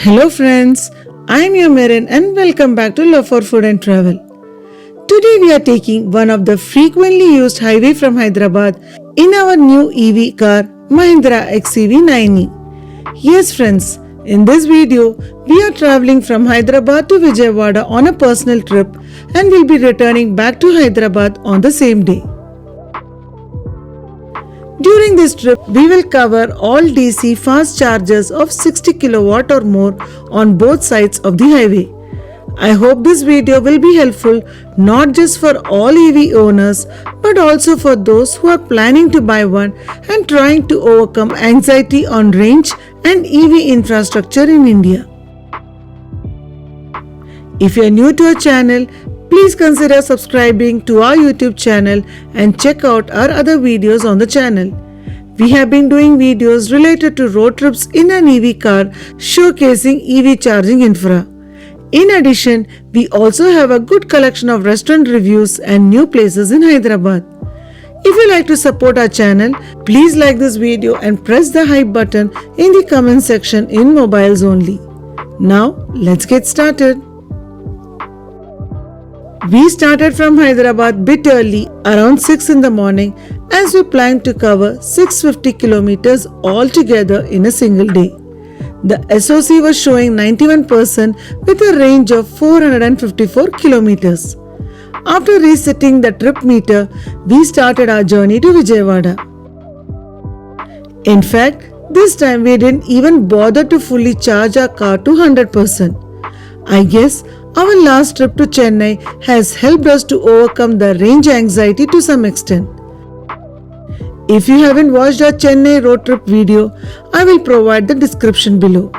Hello friends, I am your Merin and welcome back to Love for Food and Travel. Today we are taking one of the frequently used highway from Hyderabad in our new EV car Mahindra XEV 9e. Yes friends, in this video we are traveling from Hyderabad to Vijayawada on a personal trip and will be returning back to Hyderabad on the same day. During this trip, we will cover all DC fast chargers of 60 kW or more on both sides of the highway. I hope this video will be helpful not just for all EV owners but also for those who are planning to buy one and trying to overcome anxiety on range and EV infrastructure in India. If you are new to our channel, please consider subscribing to our YouTube channel and check out our other videos on the channel. We have been doing videos related to road trips in an EV car showcasing EV charging infra. In addition, we also have a good collection of restaurant reviews and new places in Hyderabad. If you like to support our channel, please like this video and press the hype button in the comment section in mobiles only. Now, let's get started. We started from Hyderabad bit early, around 6 in the morning, as we planned to cover 650 kilometers altogether in a single day. The SOC was showing 91% with a range of 454 kilometers. After resetting the trip meter, we started our journey to Vijayawada. In fact, this time we didn't even bother to fully charge our car to 100%. I guess our last trip to Chennai has helped us to overcome the range anxiety to some extent. If you haven't watched our Chennai road trip video, I will provide the description below.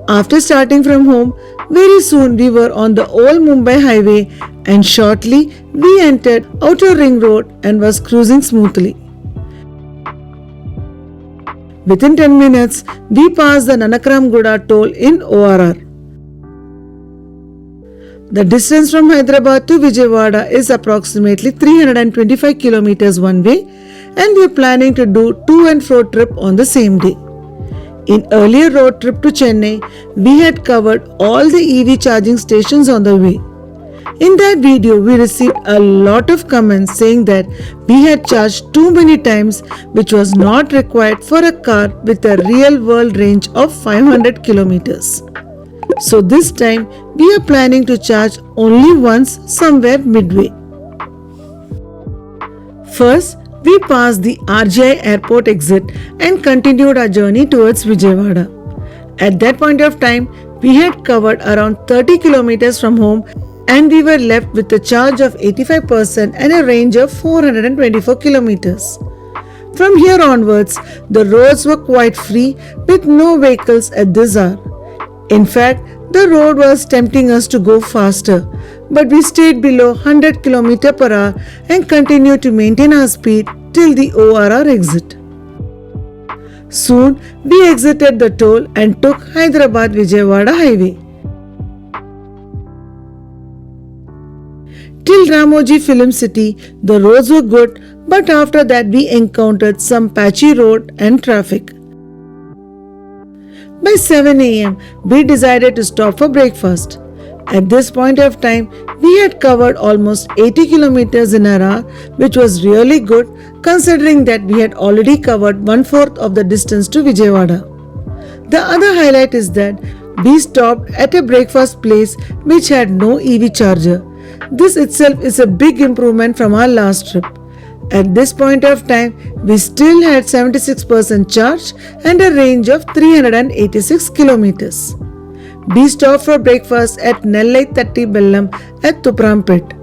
After starting from home, very soon we were on the old Mumbai highway and shortly we entered Outer Ring Road and was cruising smoothly. Within 10 minutes, we passed the Nanakramguda toll in ORR. The distance from Hyderabad to Vijayawada is approximately 325 kilometers one way and we are planning to do to and fro trip on the same day. In earlier road trip to Chennai, we had covered all the EV charging stations on the way. In that video, we received a lot of comments saying that we had charged too many times, which was not required for a car with a real world range of 500 kilometers. So this time, we are planning to charge only once somewhere midway. First, we passed the RGI airport exit and continued our journey towards Vijayawada. At that point of time, we had covered around 30 kilometers from home and we were left with a charge of 85% and a range of 424 kilometers. From here onwards, the roads were quite free with no vehicles at this hour. In fact, the road was tempting us to go faster, but we stayed below 100 km per hour and continued to maintain our speed till the ORR exit. Soon, we exited the toll and took Hyderabad-Vijayawada highway. Till Ramoji Film City, the roads were good, but after that we encountered some patchy road and traffic. By 7 am, we decided to stop for breakfast. At this point of time, we had covered almost 80 kilometers in an hour, which was really good considering that we had already covered 1/4 of the distance to Vijayawada. The other highlight is that we stopped at a breakfast place which had no EV charger. This itself is a big improvement from our last trip. At this point of time, we still had 76% charge and a range of 386 kilometers. We stopped for breakfast at Nellai Tatti Bellam at Tuprampet.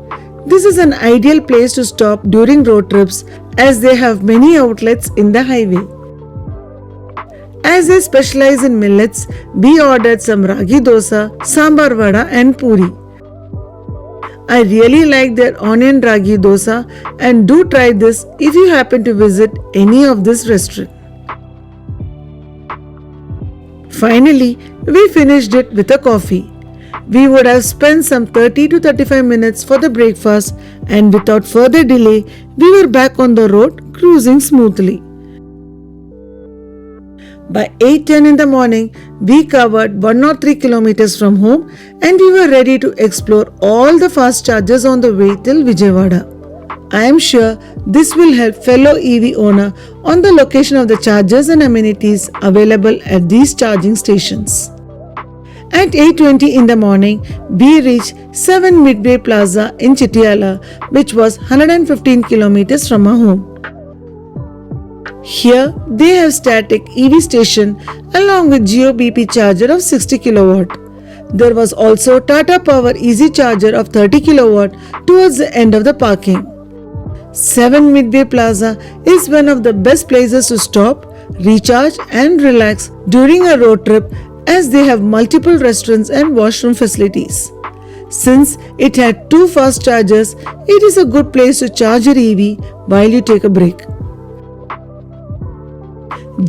This is an ideal place to stop during road trips as they have many outlets in the highway. As they specialize in millets, we ordered some ragi dosa, sambar vada and puri. I really like their onion ragi dosa and do try this if you happen to visit any of this restaurant. Finally, we finished it with a coffee. We would have spent some 30 to 35 minutes for the breakfast and without further delay, we were back on the road cruising smoothly. By 8:10 in the morning, we covered 103 kilometers from home and we were ready to explore all the fast chargers on the way till Vijayawada. I am sure this will help fellow EV owner on the location of the chargers and amenities available at these charging stations. At 8:20 in the morning, we reached 7 Midway Plaza in Chittiala, which was 115 kilometers from our home. Here, they have static EV station along with GeoBP charger of 60 kilowatt. There was also Tata Power Easy charger of 30 kilowatt towards the end of the parking. 7 Midway Plaza is one of the best places to stop, recharge and relax during a road trip as they have multiple restaurants and washroom facilities. Since it had 2 fast chargers, it is a good place to charge your EV while you take a break.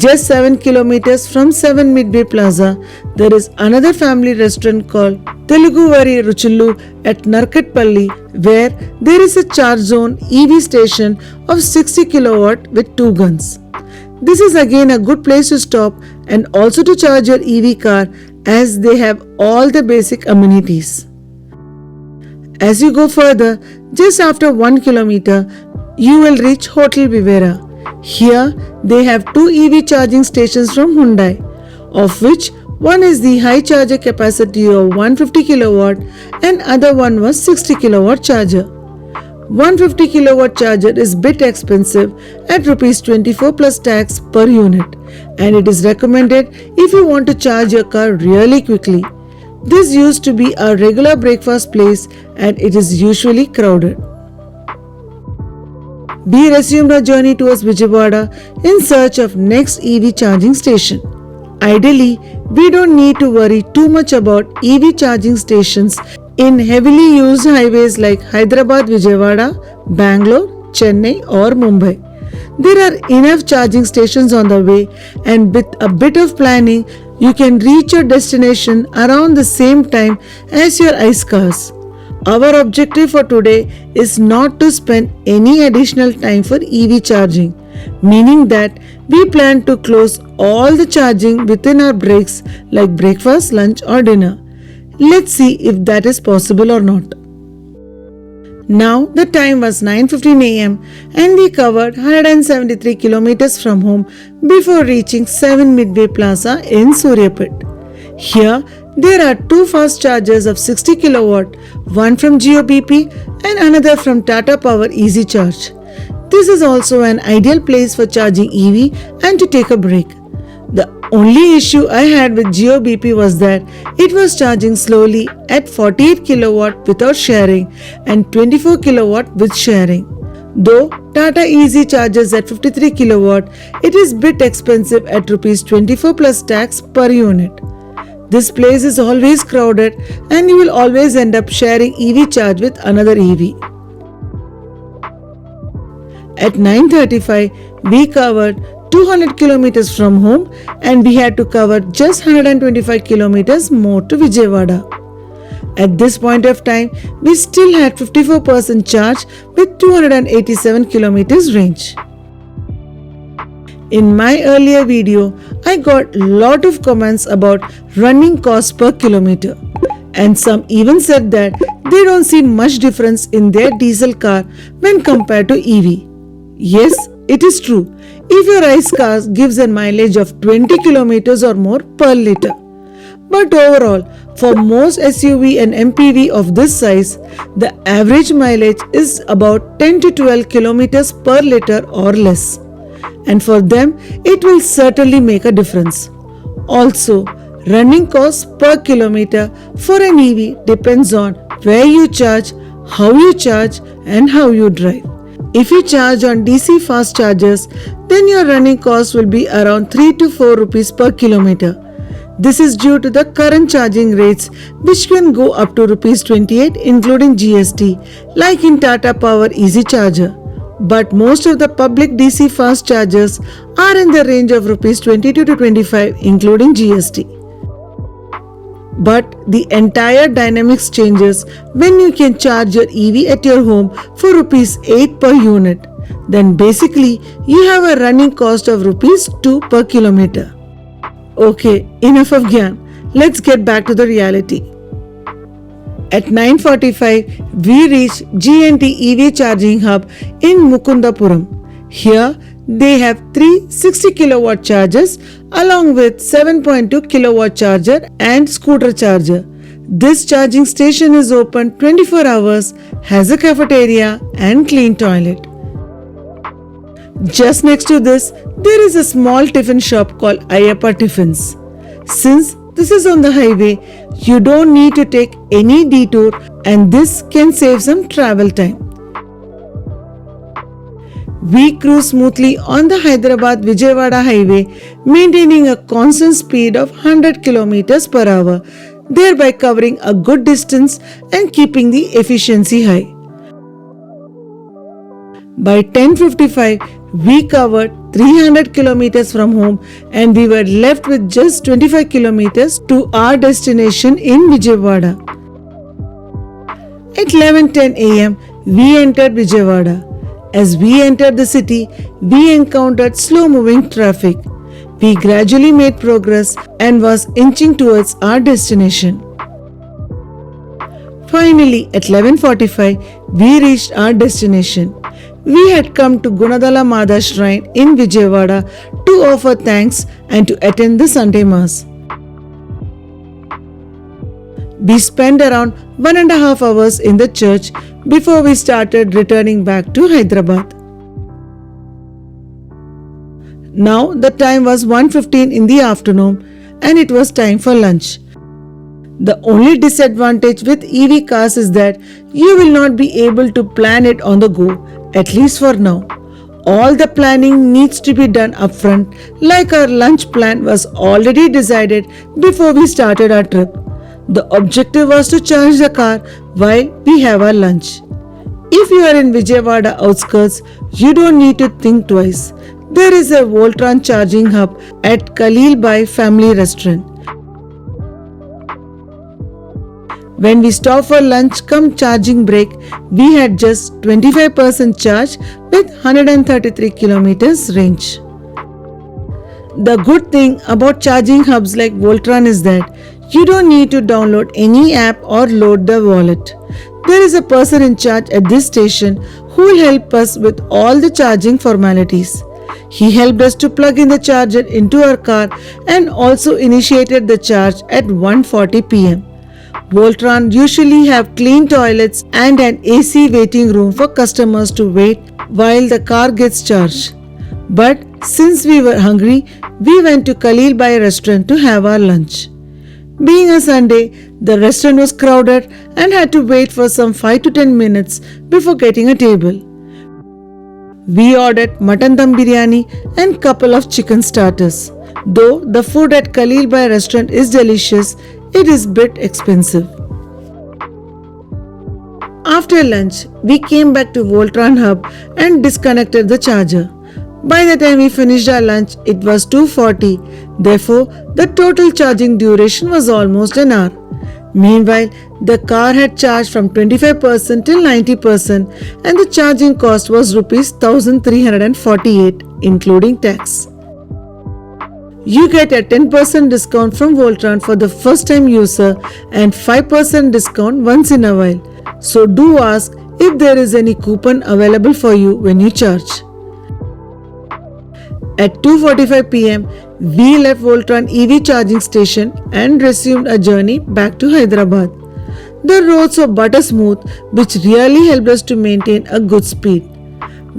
Just 7 kilometers from 7 Midway Plaza, there is another family restaurant called Telugu Vari Ruchillu at Narkatpalli, where there is a charge zone EV station of 60 kilowatt with 2 guns. This is again a good place to stop and also to charge your EV car as they have all the basic amenities. As you go further, just after 1 kilometer, you will reach Hotel Vivera. Here, they have 2 EV charging stations from Hyundai, of which one is the high charger capacity of 150 kilowatt and other one was 60 kilowatt charger. 150 kilowatt charger is bit expensive at Rs 24 plus tax per unit, and it is recommended if you want to charge your car really quickly. This used to be a regular breakfast place and it is usually crowded. We resumed our journey towards Vijayawada in search of next EV charging station. Ideally, we don't need to worry too much about EV charging stations in heavily used highways like Hyderabad, Vijayawada, Bangalore, Chennai or Mumbai. There are enough charging stations on the way, and with a bit of planning, you can reach your destination around the same time as your ICE cars. Our objective for today is not to spend any additional time for EV charging, meaning that we plan to close all the charging within our breaks like breakfast, lunch or dinner. Let's see if that is possible or not. Now the time was 9:15 am and we covered 173 kilometers from home before reaching 7 Midway Plaza in Suryapet. Here there are 2 fast chargers of 60 kilowatt, one from GeoBP and another from Tata Power Easy Charge. This is also an ideal place for charging EV and to take a break. The only issue I had with GeoBP was that it was charging slowly at 48 kilowatt without sharing and 24 kilowatt with sharing. Though Tata Easy charges at 53 kilowatt, it is bit expensive at Rs 24 plus tax per unit. This place is always crowded and you will always end up sharing EV charge with another EV. At 9:35, we covered 200 kilometers from home and we had to cover just 125 kilometers more to Vijayawada. At this point of time, we still had 54% charge with 287 kilometers range. In my earlier video, I got a lot of comments about running cost per kilometer, and some even said that they don't see much difference in their diesel car when compared to EV. Yes, it is true if your ICE car gives a mileage of 20 kilometers or more per liter. But overall, for most SUV and MPV of this size, the average mileage is about 10 to 12 kilometers per liter or less. And for them, it will certainly make a difference. Also, running cost per kilometer for an EV depends on where you charge, how you charge, and how you drive. If you charge on DC fast chargers, then your running cost will be around 3 to 4 rupees per kilometer. This is due to the current charging rates, which can go up to Rs 28 including GST, like in Tata Power Easy Charger. But most of the public DC fast chargers are in the range of Rs 22 to 25 including GST. But the entire dynamics changes when you can charge your EV at your home for Rs 8 per unit. Then basically you have a running cost of Rs 2 per kilometer. Okay, enough of Gyan. Let's get back to the reality. At 9:45, we reached G&T EV charging hub in Mukundapuram. Here, they have three 60 kilowatt chargers along with 7.2 kilowatt charger and scooter charger. This charging station is open 24 hours, has a cafeteria and clean toilet. Just next to this, there is a small tiffin shop called Ayappa Tiffins. Since this is on the highway, you don't need to take any detour and this can save some travel time. We cruise smoothly on the Hyderabad Vijayawada Highway, maintaining a constant speed of 100 km per hour, thereby covering a good distance and keeping the efficiency high. By 10:55, we covered 300 kilometers from home and we were left with just 25 kilometers to our destination in Vijayawada. At 11:10 am, we entered Vijayawada. As we entered the city, we encountered slow-moving traffic. We gradually made progress and was inching towards our destination. Finally, at 11:45, we reached our destination. We had come to Gunadala Mada Shrine in Vijayawada to offer thanks and to attend the Sunday Mass. We spent around 1.5 hours in the church before we started returning back to Hyderabad. Now the time was 1:15 in the afternoon and it was time for lunch. The only disadvantage with EV cars is that you will not be able to plan it on the go, at least for now. All the planning needs to be done upfront, like our lunch plan was already decided before we started our trip. The objective was to charge the car while we have our lunch. If you are in Vijayawada outskirts, you don't need to think twice. There is a Voltron charging hub at Khalil Bhai Family Restaurant. When we stopped for lunch come charging break, we had just 25% charge with 133 kilometers range. The good thing about charging hubs like Voltron is that you don't need to download any app or load the wallet. There is a person in charge at this station who will help us with all the charging formalities. He helped us to plug in the charger into our car and also initiated the charge at 1:40 pm. Voltron usually have clean toilets and an AC waiting room for customers to wait while the car gets charged. But since we were hungry, we went to Khalil Bhai restaurant to have our lunch. Being a Sunday, the restaurant was crowded and had to wait for some 5 to 10 minutes before getting a table. We ordered mutton dum biryani and couple of chicken starters. Though the food at Khalil Bhai restaurant is delicious, it is bit expensive. After lunch, we came back to Voltron hub and disconnected the charger. By the time we finished our lunch, it was 2:40. Therefore, the total charging duration was almost an hour. Meanwhile, the car had charged from 25% till 90% and the charging cost was Rs 1,348 including tax. You get a 10% discount from Voltron for the first time user and 5% discount once in a while. So do ask if there is any coupon available for you when you charge. At 2:45 pm, we left Voltron EV charging station and resumed our journey back to Hyderabad. The roads were butter smooth, which really helped us to maintain a good speed.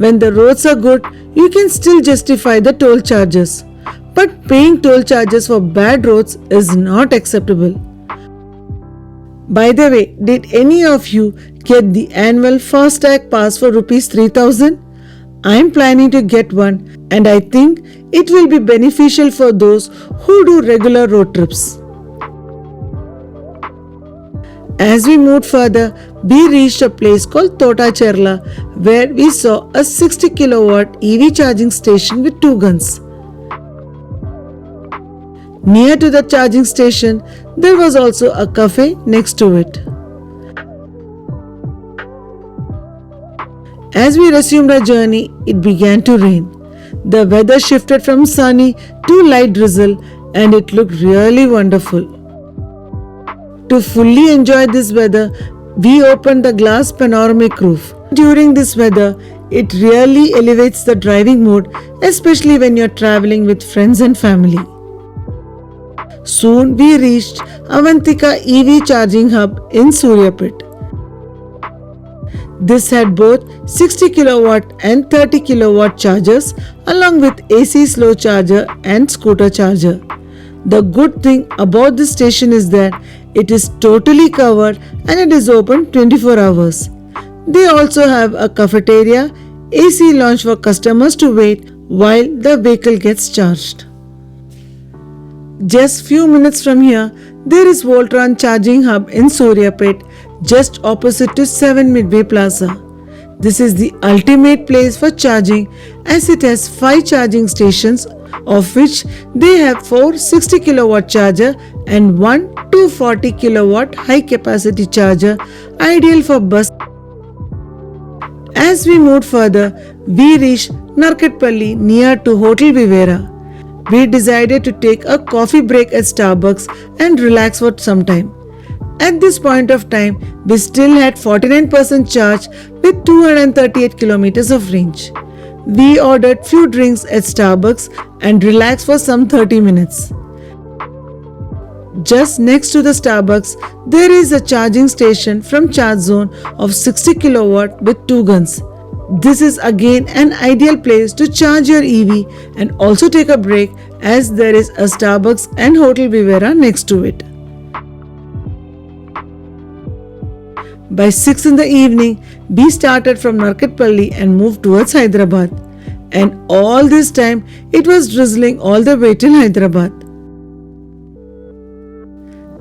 When the roads are good, you can still justify the toll charges. But paying toll charges for bad roads is not acceptable. By the way, did any of you get the annual FASTag pass for Rs 3,000? I am planning to get one and I think it will be beneficial for those who do regular road trips. As we moved further, we reached a place called Tota Cherla where we saw a 60 kilowatt EV charging station with 2 guns. Near to the charging station, there was also a cafe next to it. As we resumed our journey, it began to rain. The weather shifted from sunny to light drizzle and it looked really wonderful. To fully enjoy this weather, we opened the glass panoramic roof. During this weather, it really elevates the driving mood, especially when you're traveling with friends and family. Soon we reached Avantika EV charging hub in Suryapet. This had both 60 kilowatt and 30 kilowatt chargers along with AC slow charger and scooter charger. The good thing about this station is that it is totally covered and it is open 24 hours. They also have a cafeteria, AC lounge for customers to wait while the vehicle gets charged. Just few minutes from here, there is Voltron charging hub in Suryapet, just opposite to 7 Midway Plaza. This is the ultimate place for charging as it has 5 charging stations, of which they have 4 60 kilowatt charger and 1 240 kilowatt high capacity charger, ideal for bus. As we moved further, we reached Narkatpalli near to Hotel Vivera. We decided to take a coffee break at Starbucks and relax for some time. At this point of time, we still had 49% charge with 238 kilometers of range. We ordered few drinks at Starbucks and relaxed for some 30 minutes. Just next to the Starbucks, there is a charging station from Charge Zone of 60 kilowatt with 2 guns. This is again an ideal place to charge your EV and also take a break as there is a Starbucks and Hotel Vivera next to it. By 6 in the evening, we started from Narkatpalli and moved towards Hyderabad. And all this time, it was drizzling all the way till Hyderabad.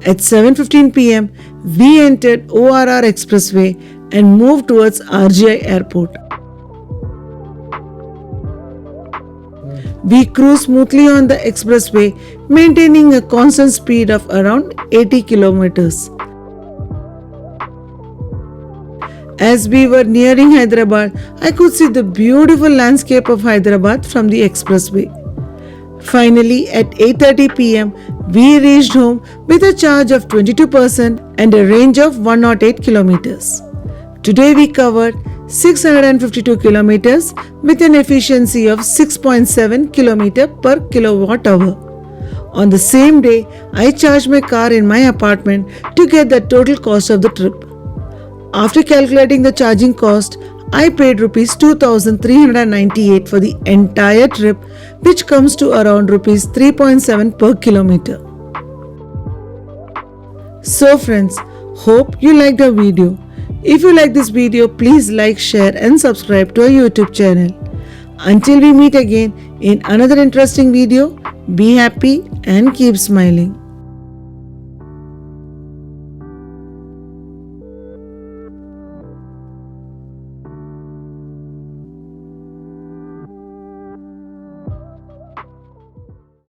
At 7:15 pm, we entered ORR Expressway and moved towards RGI Airport. We cruised smoothly on the expressway, maintaining a constant speed of around 80 kilometers. As we were nearing Hyderabad, I could see the beautiful landscape of Hyderabad from the expressway. Finally, at 8:30 pm, we reached home with a charge of 22% and a range of 108 kilometers. Today we covered 652 kilometers with an efficiency of 6.7 km per kilowatt hour. On the same day, I charged my car in my apartment to get the total cost of the trip. After calculating the charging cost, I paid rupees 2,398 for the entire trip, which comes to around rupees 3.7 per kilometer. So friends, hope you liked our video. If you like this video, please like, share and subscribe to our YouTube channel. Until we meet again in another interesting video, be happy and keep smiling.